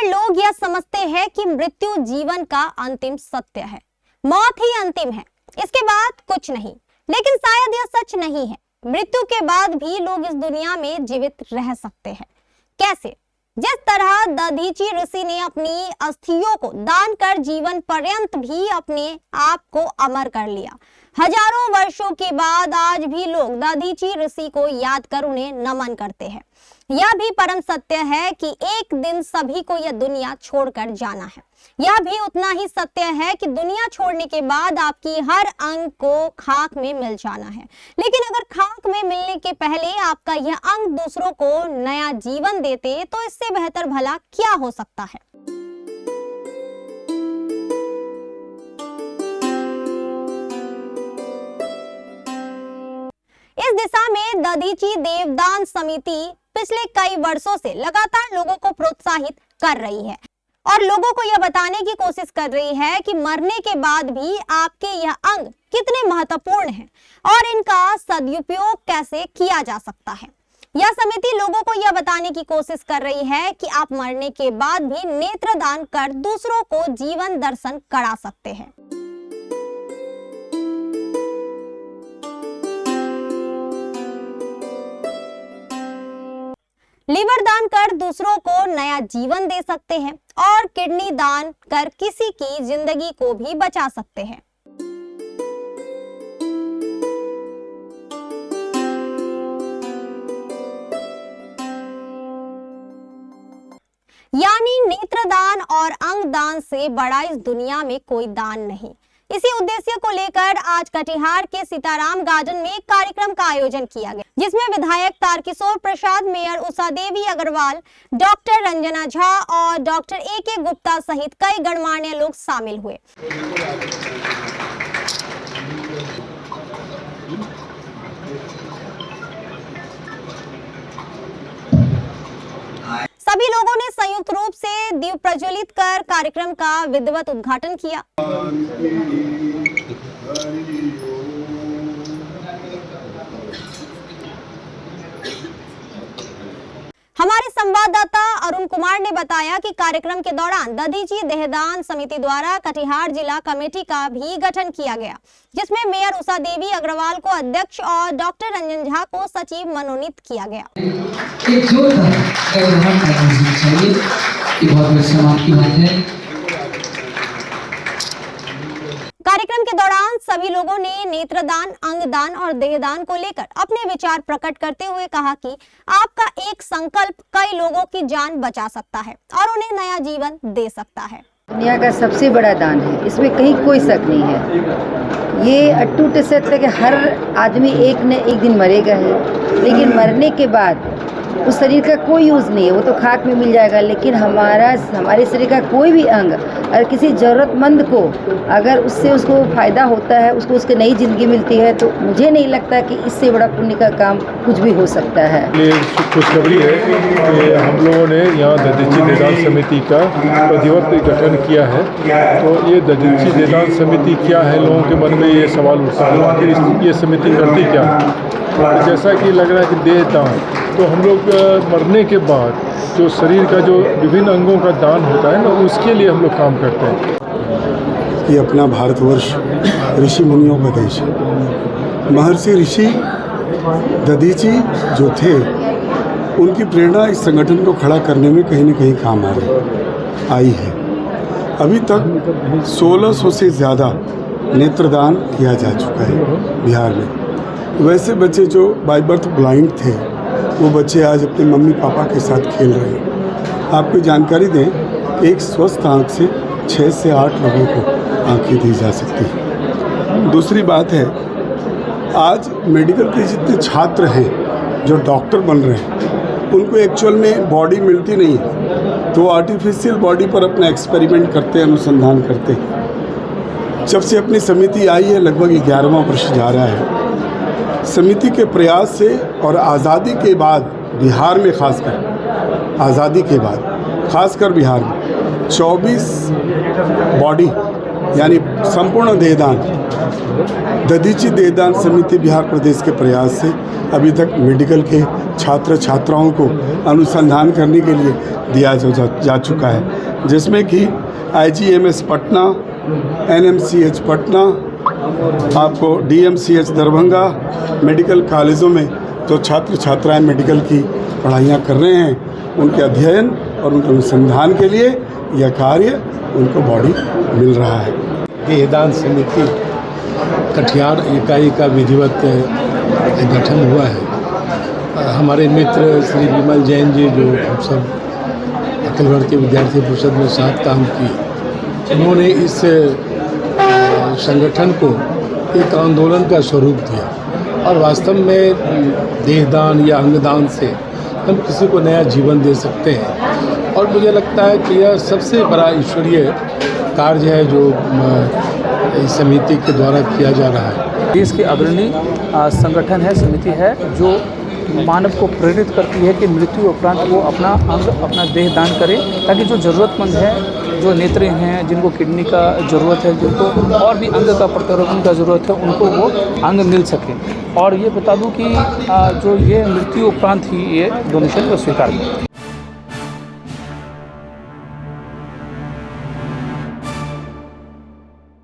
ज्यादातर लोग यह समझते हैं कि मृत्यु जीवन का अंतिम सत्य है, मौत ही अंतिम है, इसके बाद कुछ नहीं। लेकिन शायद यह सच नहीं है। मृत्यु के बाद भी लोग इस दुनिया में जीवित रह सकते हैं। कैसे? जिस तरह दधीचि ऋषि ने अपनी अस्थियों को दान कर जीवन पर्यंत भी अपने आप को अमर कर लिया। हजारों वर्षों के बाद आज भी लोग दधीचि ऋषि को याद कर उन्हें नमन करते हैं। यह भी परम सत्य है कि एक दिन सभी को यह दुनिया छोड़कर जाना है। यह भी उतना ही सत्य है कि दुनिया छोड़ने के बाद आपकी हर अंग को खाक में मिल जाना है। लेकिन अगर खाक में मिलने के पहले आपका यह अंग दूसरों को नया जीवन देते तो इससे बेहतर भला क्या हो सकता है। इस दिशा में दधीचि देवदान समिति पिछले कई वर्षों से लगातार लोगों को प्रोत्साहित कर रही है और लोगों को यह बताने की कोशिश कर रही है कि मरने के बाद भी आपके यह अंग कितने महत्वपूर्ण हैं और इनका सदुपयोग कैसे किया जा सकता है। यह समिति लोगों को यह बताने की कोशिश कर रही है कि आप मरने के बाद भी नेत्रदान कर दूसरों को जीवन दर्शन करा सकते हैं। लीवर दान कर दूसरों को नया जीवन दे सकते हैं और किडनी दान कर किसी की जिंदगी को भी बचा सकते हैं। यानी नेत्रदान और अंग दान से बड़ा इस दुनिया में कोई दान नहीं। इसी उद्देश्य को लेकर आज कटिहार के सीताराम गार्डन में एक कार्यक्रम का आयोजन किया गया, जिसमें विधायक तारकिशोर प्रसाद, मेयर उषा देवी अग्रवाल, डॉक्टर रंजना झा और डॉक्टर ए.के. गुप्ता सहित कई गणमान्य लोग शामिल हुए। सभी लोगों ने संयुक्त रूप से दीप प्रज्वलित कर कार्यक्रम का विधिवत उद्घाटन किया। हमारे संवाददाता अरुण कुमार ने बताया कि कार्यक्रम के दौरान दधीचि देहदान समिति द्वारा कटिहार जिला कमेटी का भी गठन किया गया, जिसमें मेयर उषा देवी अग्रवाल को अध्यक्ष और डॉक्टर रंजन झा को सचिव मनोनीत किया गया। कार्यक्रम के दौरान सभी लोगों ने नेत्रदान, अंगदान और देहदान को लेकर अपने विचार प्रकट करते हुए कहा कि आपका एक संकल्प कई लोगों की जान बचा सकता है और उन्हें नया जीवन दे सकता है। दुनिया का सबसे बड़ा दान है, इसमें कहीं कोई शक नहीं है। ये अटूट सत्य कि हर आदमी एक न एक दिन मरेगा ही, लेकिन मरने के बाद उस शरीर का कोई यूज़ नहीं है, वो तो खाक में मिल जाएगा। लेकिन हमारे शरीर का कोई भी अंग अगर किसी ज़रूरतमंद को अगर उससे उसको फ़ायदा होता है, उसको उसकी नई ज़िंदगी मिलती है, तो मुझे नहीं लगता कि इससे बड़ा पुण्य का काम कुछ भी हो सकता है। ये खुशखबरी है कि हम लोगों ने यहाँ दधीचि देहदान समिति का विधिवत गठन किया है। तो ये दधीचि देहदान समिति क्या है, लोगों के मन में ये सवाल उठता है, आखिर ये समिति करती क्या है। जैसा कि लग रहा है कि देहदान, तो हम लोग मरने के बाद जो शरीर का जो विभिन्न अंगों का दान होता है ना, उसके लिए हम लोग काम करते हैं। ये अपना भारतवर्ष ऋषि मुनियों का देश है। महर्षि ऋषि दधीचि जो थे, उनकी प्रेरणा इस संगठन को खड़ा करने में कहीं न कहीं काम आई है। अभी तक 1600 से ज़्यादा नेत्रदान किया जा चुका है बिहार में। वैसे बच्चे जो बाय बर्थ ब्लाइंड थे, वो बच्चे आज अपने मम्मी पापा के साथ खेल रहे हैं। आपको जानकारी दें, एक स्वस्थ आँख से 6 से 8 लोगों को आँखें दी जा सकती हैं। दूसरी बात है, आज मेडिकल के जितने छात्र हैं जो डॉक्टर बन रहे हैं, उनको एक्चुअल में बॉडी मिलती नहीं है, तो आर्टिफिशियल बॉडी पर अपना एक्सपेरिमेंट करते हैं, अनुसंधान करते हैं। जब से अपनी समिति आई है, लगभग 11वां वर्ष जा रहा है। समिति के प्रयास से और आज़ादी के बाद बिहार में खासकर बिहार में 24 बॉडी यानी संपूर्ण देहदान दधीची देहदान समिति बिहार प्रदेश के प्रयास से अभी तक मेडिकल के छात्र छात्राओं को अनुसंधान करने के लिए दिया जा चुका है, जिसमें कि IGMS पटना, NMCH पटना, आपको DMCH दरभंगा मेडिकल कॉलेजों में जो छात्र छात्राएं मेडिकल की पढ़ाइयाँ कर रहे हैं, उनके अध्ययन और उनके अनुसंधान के लिए यह कार्य उनको बॉडी मिल रहा है। देहदान समिति कटिहार इकाई का विधिवत गठन हुआ है। हमारे मित्र श्री विमल जैन जी, जो हम सब अखिल भारतीय विद्यार्थी परिषद में साथ काम किए, उन्होंने इस संगठन को एक आंदोलन का स्वरूप दिया और वास्तव में देहदान या अंगदान से हम किसी को नया जीवन दे सकते हैं। और मुझे लगता है कि यह सबसे बड़ा ईश्वरीय कार्य है जो इस समिति के द्वारा किया जा रहा है। देश के अग्रणी संगठन है, समिति है, जो मानव को प्रेरित करती है कि मृत्यु उपरांत वो अपना अंग, अपना देह दान करे, ताकि जो ज़रूरतमंद है, जो नेत्र हैं, जिनको किडनी का ज़रूरत है, जिनको और भी अंग का प्रत्यारोपण का ज़रूरत है, उनको वो अंग मिल सके। और ये बता दूं कि जो ये मृत्यु उपरांत ही ये डोनेशन को स्वीकार करें।